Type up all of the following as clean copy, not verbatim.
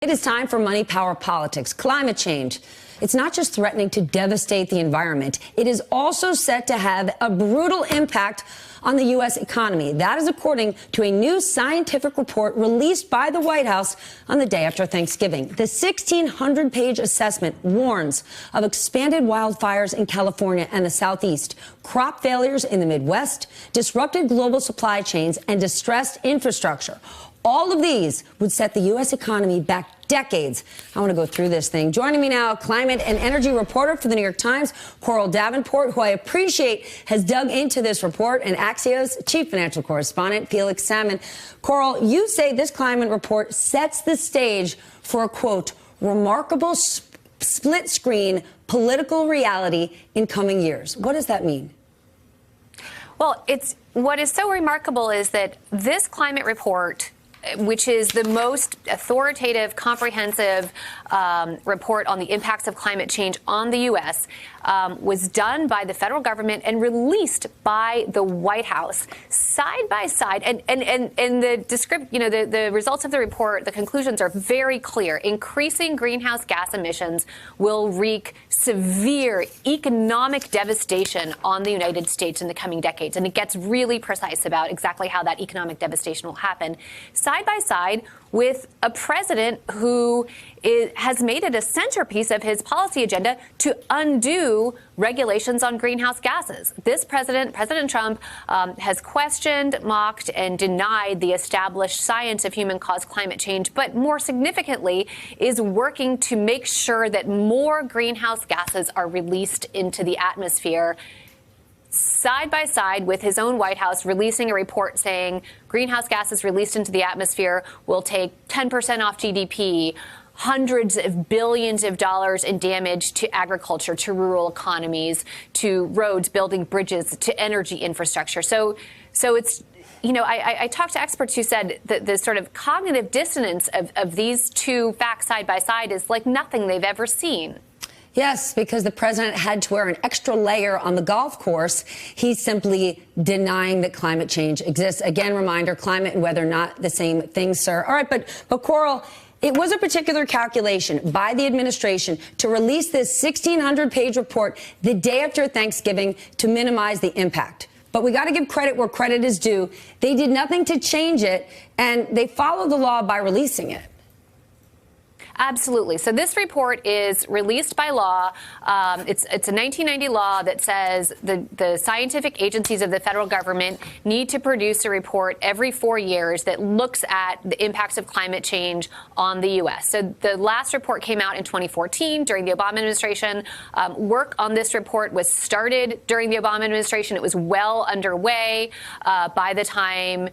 It is time for Money Power Politics. Climate change. It's not just threatening to devastate the environment. It is also set to have a brutal impact on the U.S. economy. That is according to a new scientific report released by the White House on the day after Thanksgiving. The 1,600-page assessment warns of expanded wildfires in California and the Southeast, crop failures in the Midwest, disrupted global supply chains, and distressed infrastructure. All of these would set the U.S. economy back decades. I want to go through this thing. Joining me now, climate and energy reporter for the New York Times, Coral Davenport, who I appreciate has dug into this report, and Axios chief financial correspondent, Felix Salmon. Coral, you say this climate report sets the stage for a, quote, remarkable split-screen political reality in coming years. What does that mean? Well, what is so remarkable is that this climate report, which is the most authoritative, comprehensive report on the impacts of climate change on the U.S., was done by the federal government and released by the White House side by side. And the results of the report, the conclusions are very clear. Increasing greenhouse gas emissions will wreak severe economic devastation on the United States in the coming decades. And it gets really precise about exactly how that economic devastation will happen. Side by side with a president who has made it a centerpiece of his policy agenda to undo regulations on greenhouse gases. This president, President Trump, has questioned, mocked, and denied the established science of human-caused climate change, but more significantly is working to make sure that more greenhouse gases are released into the atmosphere, side by side with his own White House releasing a report saying greenhouse gases released into the atmosphere will take 10% off GDP, hundreds of billions of dollars in damage to agriculture, to rural economies, to roads, building bridges, to energy infrastructure. So it's, I talked to experts who said that the sort of cognitive dissonance of these two facts side by side is like nothing they've ever seen. Yes, because the president had to wear an extra layer on the golf course. He's simply denying that climate change exists. Again, reminder, climate and weather not the same thing, sir. All right, but Coral, it was a particular calculation by the administration to release this 1,600-page report the day after Thanksgiving to minimize the impact. But we got to give credit where credit is due. They did nothing to change it, and they followed the law by releasing it. Absolutely. So this report is released by law. It's a 1990 law that says the scientific agencies of the federal government need to produce a report every 4 years that looks at the impacts of climate change on the U.S. So the last report came out in 2014 during the Obama administration. Work on this report was started during the Obama administration. It was well underway by the time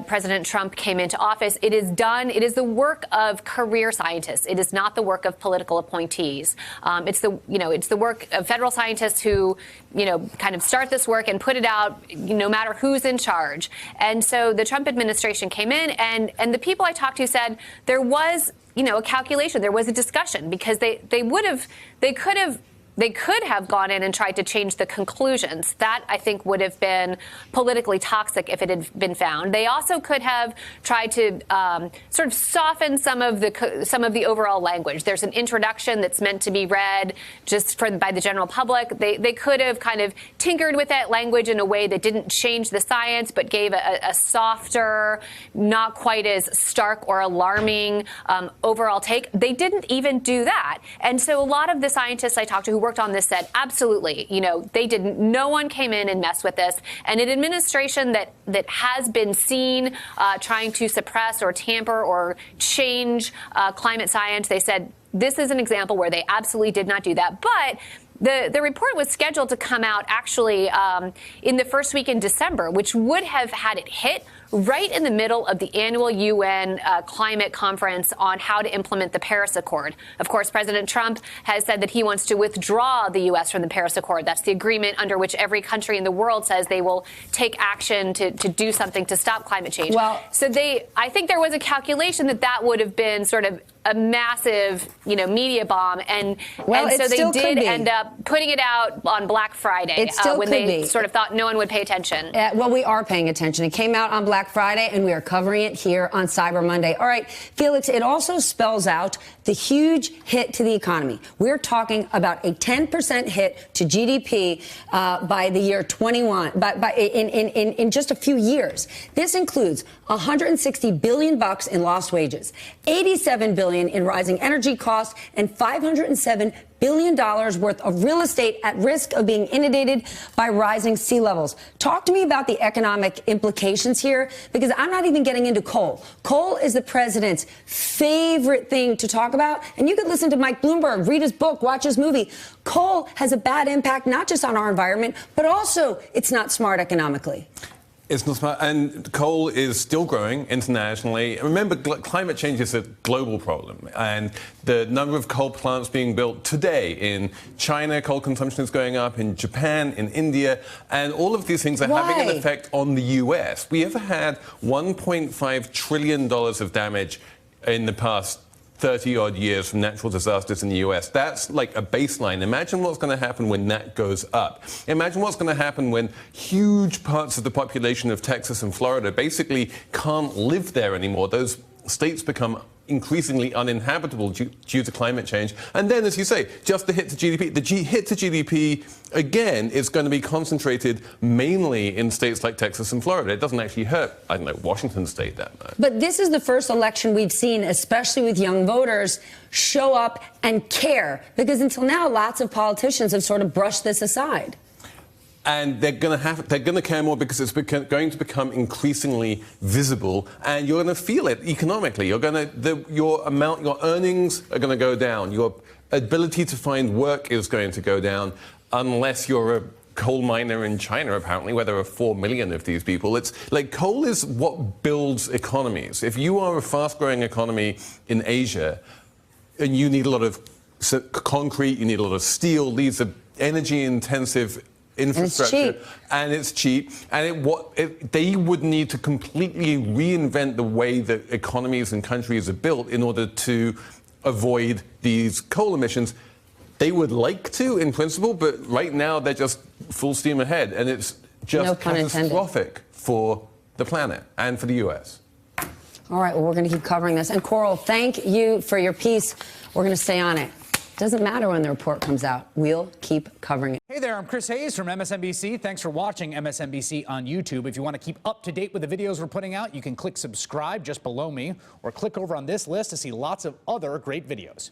President Trump came into office. It is done. It is the work of career scientists. It is not the work of political appointees. It's the work of federal scientists who, kind of start this work and put it out, no matter who's in charge. And so the Trump administration came in, and the people I talked to said there was, a calculation. There was a discussion because they could have gone in and tried to change the conclusions. That, I think, would have been politically toxic if it had been found. They also could have tried to sort of soften some of the overall language. There's an introduction that's meant to be read just by the general public. They could have kind of tinkered with that language in a way that didn't change the science, but gave a softer, not quite as stark or alarming overall take. They didn't even do that. And so a lot of the scientists I talked to who worked on this said, absolutely, they didn't. No one came in and messed with this. And an administration that has been seen trying to suppress or tamper or change climate science, they said this is an example where they absolutely did not do that. But the report was scheduled to come out actually in the first week in December, which would have had it hit right in the middle of the annual UN climate conference on how to implement the Paris Accord. Of course, President Trump has said that he wants to withdraw the U.S. from the Paris Accord. That's the agreement under which every country in the world says they will take action to do something to stop climate change. Well, so I think there was a calculation that would have been sort of a massive, media bomb, and Well, so it they still could did be. end up putting it out on Black Friday It still when could they be. sort of thought no one would pay attention. Well, we are paying attention. It came out on Black Friday, and we are covering it here on Cyber Monday. All right, Felix, it also spells out the huge hit to the economy. We're talking about a 10% hit to GDP by the year 21, in just a few years. This includes $160 billion in lost wages, $87 billion in rising energy costs, and $507 billion worth of real estate at risk of being inundated by rising sea levels. Talk to me about the economic implications here, because I'm not even getting into coal. Coal is the president's favorite thing to talk about. And you could listen to Mike Bloomberg, read his book, watch his movie. Coal has a bad impact, not just on our environment, but also it's not smart economically. It's not smart, and coal is still growing internationally. Remember, climate change is a global problem, and the number of coal plants being built today in China, coal consumption is going up, in Japan, in India, and all of these things are having an effect on the U.S. We have had $1.5 trillion of damage in the past 30-odd years from natural disasters in the U.S. That's like a baseline. Imagine what's going to happen when that goes up. Imagine what's going to happen when huge parts of the population of Texas and Florida basically can't live there anymore. Those states become increasingly uninhabitable due to climate change. And then, as you say, just the hit to GDP. The hit to GDP, again, is going to be concentrated mainly in states like Texas and Florida. It doesn't actually hurt, I don't know, Washington State that much. But this is the first election we've seen, especially with young voters, show up and care. Because until now, lots of politicians have sort of brushed this aside. And they're going to care more because it's going to become increasingly visible, and you're going to feel it economically. Your earnings are going to go down. Your ability to find work is going to go down, unless you're a coal miner in China, apparently, where there are 4 million of these people. It's like coal is what builds economies. If you are a fast-growing economy in Asia, and you need a lot of concrete, you need a lot of steel, these are energy-intensive infrastructure, and it's cheap, and they would need to completely reinvent the way that economies and countries are built in order to avoid these coal emissions. They would like to, in principle, but right now they're just full steam ahead, and it's just catastrophic for the planet and for the U.S. All right, well, we're going to keep covering this. And Coral, thank you for your piece. We're going to stay on it. Doesn't matter when the report comes out. We'll keep covering it. Hey there, I'm Chris Hayes from MSNBC. Thanks for watching MSNBC on YouTube. If you want to keep up to date with the videos we're putting out, you can click subscribe just below me, or click over on this list to see lots of other great videos.